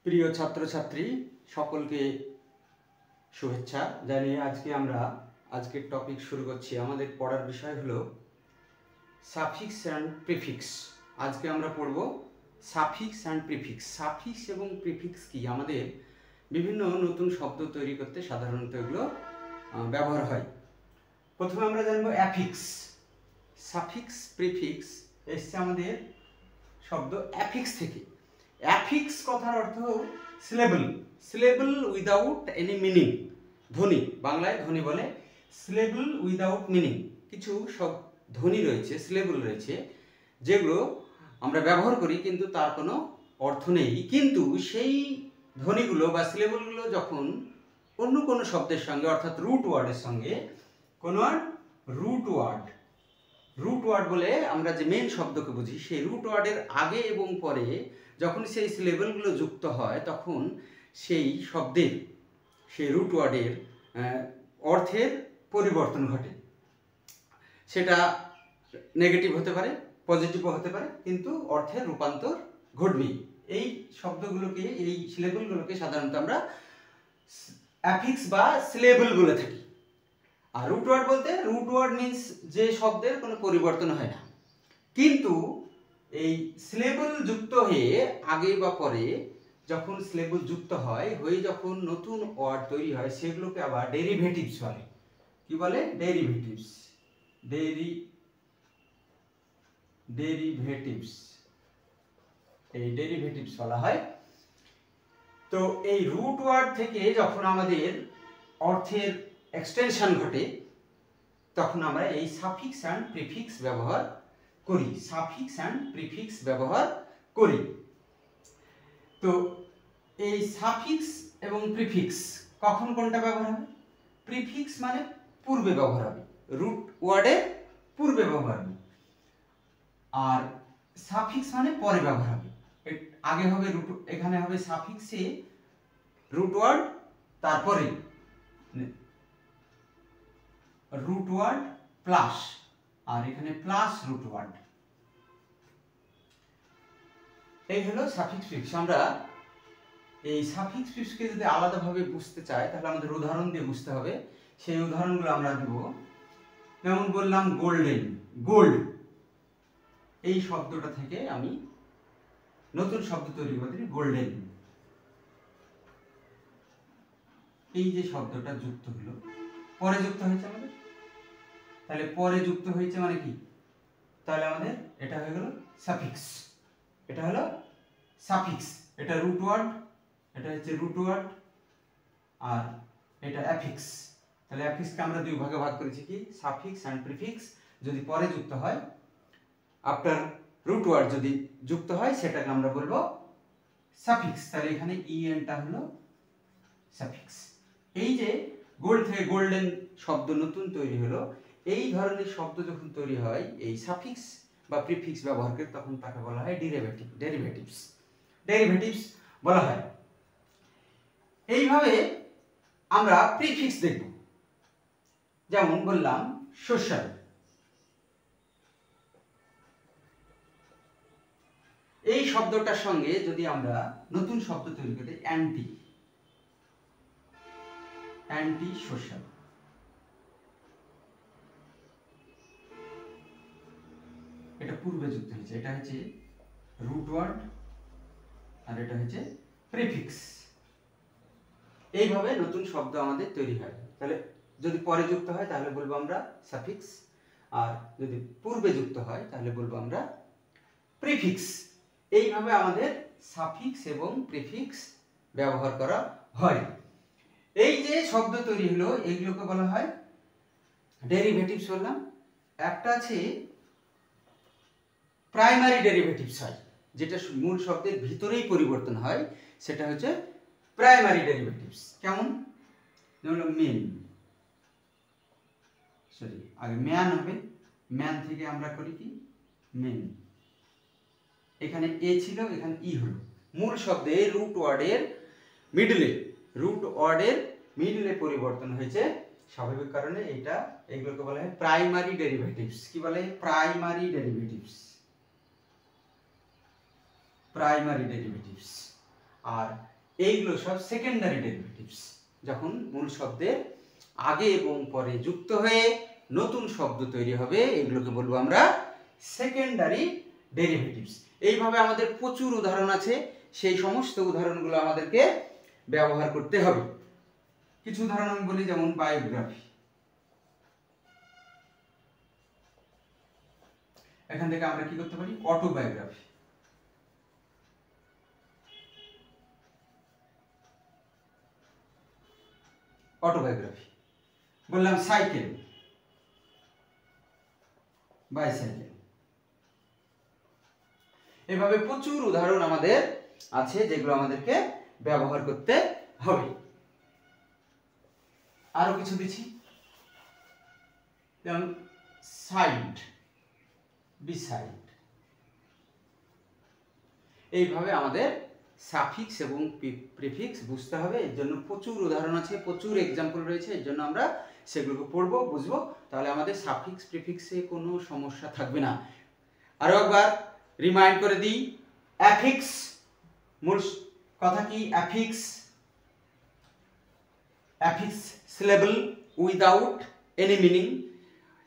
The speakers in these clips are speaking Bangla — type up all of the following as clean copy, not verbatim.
প্রিয় ছাত্রছাত্রী সকলকে শুভেচ্ছা জানিয়ে আজকের টপিক শুরু করছি। আমাদের পড়ার বিষয় হলো সাফিক্স অ্যান্ড প্রিফিক্স। আজকে আমরা পড়ব সাফিক্স অ্যান্ড প্রিফিক্স। সাফিক্স এবং প্রিফিক্স কি? আমাদের বিভিন্ন নতুন শব্দ তৈরি করতে সাধারণত এগুলো ব্যবহার হয়। প্রথমে আমরা জানবো অ্যাফিক্স। সাফিক্স প্রিফিক্স এসছে আমাদের শব্দ অ্যাফিক্স থেকে। অ্যাফিক্স কথার অর্থ syllable, syllable without any meaning. ধ্বনি, বাংলায় ধ্বনি বলে। সিলেবল উইদাউট মিনিং, কিছু সব ধ্বনি রয়েছে, সিলেবল রয়েছে, যেগুলো আমরা ব্যবহার করি কিন্তু তার কোনো অর্থ নেই। কিন্তু সেই ধ্বনিগুলো বা সিলেবলগুলো যখন অন্য কোনো শব্দের সঙ্গে অর্থাৎ রুট ওয়ার্ডের সঙ্গে কোনো রুট ওয়ার্ড বলে আমরা যে মেন শব্দকে বুঝি, সেই রুট ওয়ার্ডের আগে এবং পরে যখন সেই সিলেবলগুলো যুক্ত হয় তখন সেই শব্দের, সেই রুট ওয়ার্ডের অর্থের পরিবর্তন ঘটে। সেটা নেগেটিভ হতে পারে, পজিটিভও হতে পারে, কিন্তু অর্থের রূপান্তর ঘটবেই। এই শব্দগুলোকে, এই সিলেবলগুলোকে সাধারণত আমরা অ্যাফিক্স বা সিলেবল বলে থাকি। আর রুট ওয়ার্ড বলতে, রুট ওয়ার্ড মিনস যে শব্দের কোনো পরিবর্তন হয় না, কিন্তু এই সিলেবল যুক্ত হয়ে আগে বা পরে যখন সিলেবল যুক্ত হয়, হয়ে যখন নতুন ওয়ার্ড তৈরি হয়, সেগুলোকে আবার ডেরিভেটিভস বলে। কি বলে? ডেরিভেটিভস। ডেরিভেটিভস, এই ডেরিভেটিভস বলা হয়। তো এই রুট ওয়ার্ড থেকে যখন আমাদের অর্থের এক্সটেনশন ঘটে তখন আমরা এই সাফিক্স অ্যান্ড প্রিফিক্স ব্যবহার করি। সাফিক্স অ্যান্ড প্রিফিক্স ব্যবহার করি। তো এই সাফিক্স এবং প্রিফিক্স কখন কোনটা ব্যবহার হবে? প্রিফিক্স মানে পূর্বে ব্যবহার হবে, রুট ওয়ার্ডের পূর্বে ব্যবহার হবে। আর সাফিক্স মানে পরে ব্যবহার হবে। আগে হবে রুট, এখানে হবে সাফিক্সে রুট ওয়ার্ড, তারপরে রুট ওয়ার্ড প্লাস, আর এখানে প্লাস রুট ওয়ার্ড। এই হলো সাফিক্স প্রিফিক্স। আমরা এই সাফিক্স প্রিফিক্সকে যদি আলাদাভাবে বুঝতে চাই তাহলে আমাদের উদাহরণ দিয়ে বুঝতে হবে। সেই উদাহরণগুলো আমরা দেব। যেমন বললাম গোল্ডেন, গোল্ড, এই শব্দটা থেকে আমি নতুন শব্দ তৈরি করতে পারি, গোল্ডেন। এই যে শব্দটা যুক্ত হলো, পরে যুক্ত হয়েছে আমাদের, তাহলে পরে যুক্ত হয়েছে মানে কি? তাহলে আমাদের এটা হয়ে গেল সাফিক্স। এটা হলো সাফিক্স। এটা রুট ওয়ার্ড, এটা হচ্ছে রুট ওয়ার্ড, আর এটা অ্যাফিক্স। তাহলে অ্যাফিক্সকে আমরা দুই ভাগে ভাগ করেছি, কি? Suffix and prefix. যদি পরে যুক্ত হয়, আফটার রুট ওয়ার্ড যদি যুক্ত হয়, সেটাকে আমরা বলবো সাফিক্স। তাহলে এখানে ইএনটা হলো সাফিক্স। এই যে গোল্ড থেকে গোল্ডেন শব্দ নতুন তৈরি হলো, এই ধরনের শব্দ যখন তৈরি হয় এই সাফিক্স বা প্রিফিক্স ব্যবহার করে, তখন তাকে বলা হয় ডেরিভেটিভস বলা হয়। এইভাবে আমরা প্রিফিক্স দেখব। যেমন বললাম সোশ্যাল, এই শব্দটার সঙ্গে যদি আমরা নতুন শব্দ তৈরি করি, অ্যান্টি সোশ্যাল, এটা পূর্বে যুক্ত হয়েছে, এটা হচ্ছে রুট ওয়ার্ড আর এটা হচ্ছে প্রিফিক্স। এইভাবে নতুন শব্দ আমাদের তৈরি হয়। তাহলে যদি পরে যুক্ত হয় তাহলে বলবো আমরা সাফিক্স, আর যদি পূর্বে যুক্ত হয় তাহলে বলবো আমরা প্রিফিক্স। এইভাবে আমাদের সাফিক্স এবং প্রিফিক্স ব্যবহার করা হয়। এই যে শব্দ তৈরি হলো, এইগুলোকে বলা হয় ডেরিভেটিভস বললাম। একটা আছে প্রাইমারি ডেরিভেটিভস হয়, যেটা মূল শব্দের ভিতরেই পরিবর্তন হয়, সেটা হচ্ছে প্রাইমারি ডেরিভেটিভস। কেমন? যেমন আগে ম্যান হবে, ম্যান থেকে আমরা করি কি মেন। এখানে এ ছিল, এখানে ই হলো। মূল শব্দে রুট ওয়ার্ডের মিডলে পরিবর্তন হয়েছে স্বাভাবিক কারণে। এগুলোকে বলা হয় প্রাইমারি ডেরিভেটিভস। কি বলে? Primary derivatives. আর এইগুলো সব সেকেন্ডারি ডেরিভেটিভস। যখন মূল শব্দের আগে এবং পরে যুক্ত হয়ে নতুন শব্দ তৈরি হবে এগুলোকে বলবো আমরা সেকেন্ডারি ডেরিভেটিভস। এইভাবে আমাদের প্রচুর উদাহরণ আছে, সেই সমস্ত উদাহরণগুলো আমাদেরকে ব্যবহার করতে হবে। কিছু উদাহরণ আমি বলি, যেমন বায়োগ্রাফি। এখান থেকে আমরা কি করতে পারি? অটোবায়োগ্রাফি। অটোবায়োগ্রাফি বললাম, সাইকেল, বাইসাইকেল। এভাবে প্রচুর উদাহরণ আমাদের আছে যেগুলো আমাদেরকে ব্যবহার করতে হবে। আরো কিছু দিচ্ছি, যেমন সাইড, বিসাইড। এইভাবে আমাদের সাফিক্স এবং প্রিফিক্স বুঝতে হবে। এর জন্য প্রচুর উদাহরণ আছে, প্রচুর এক্সাম্পল রয়েছে। এর জন্য আমরা সেগুলোকে পড়বো, বুঝবো, তাহলে আমাদের সাফিক্স প্রিফিক্সে কোনো সমস্যা থাকবে না। আরো একবার রিমাইন্ড করে দিই, অ্যাফিক্স মূল কথা কি? Affix, affix syllable without any meaning.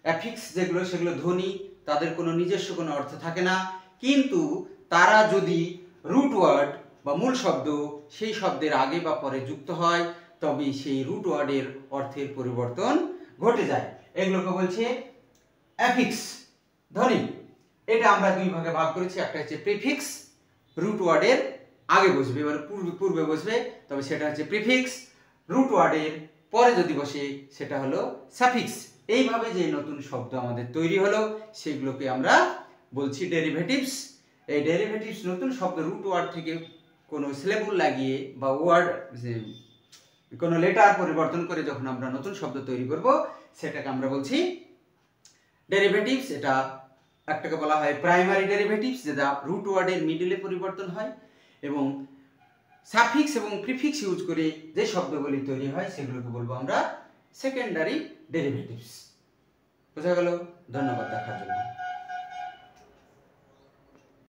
Affix যেগুলো সেগুলো ধ্বনি, তাদের কোনো নিজস্ব কোনো অর্থ থাকে না, কিন্তু তারা যদি রুট ওয়ার্ড বা মূল শব্দ সেই শব্দের আগে বা পরে যুক্ত হয় তবে সেই রুট ওয়ার্ডের অর্থের পরিবর্তন ঘটে যায়। এগুলোকে বলছে অ্যাফিক্স ধ্বনি। এটা আমরা দুই ভাগে ভাগ করেছি, একটা হচ্ছে প্রিফিক্স, রুট ওয়ার্ডের আগে বসবে, এবার পূর্বে বসবে, তবে সেটা হচ্ছে প্রিফিক্স। রুট ওয়ার্ডের পরে যদি বসে সেটা হলো সাফিক্স। এইভাবে যে নতুন শব্দ আমাদের তৈরি হলো সেগুলোকে আমরা বলছি ডেরিভেটিভস। এই ডেরিভেটিভস নতুন শব্দ রুট ওয়ার্ড থেকে কোনো সিলেবল লাগিয়ে বা ওয়ার্ড কোনো লেটার পরিবর্তন করে যখন আমরা নতুন শব্দ তৈরি করব সেটাকে আমরা বলছি ডেরিভেটিভস। এটা একটাকে বলা হয় প্রাইমারি ডেরিভেটিভস, যেটা রুট ওয়ার্ডের মিডলে পরিবর্তন হয়, এবং সাফিক্স এবং প্রিফিক্স ইউজ করে যে শব্দগুলি তৈরি হয় সেগুলোকে বলবো আমরা সেকেন্ডারি ডেরিভেটিভস। বোঝা গেল? ধন্যবাদ দেখার জন্য।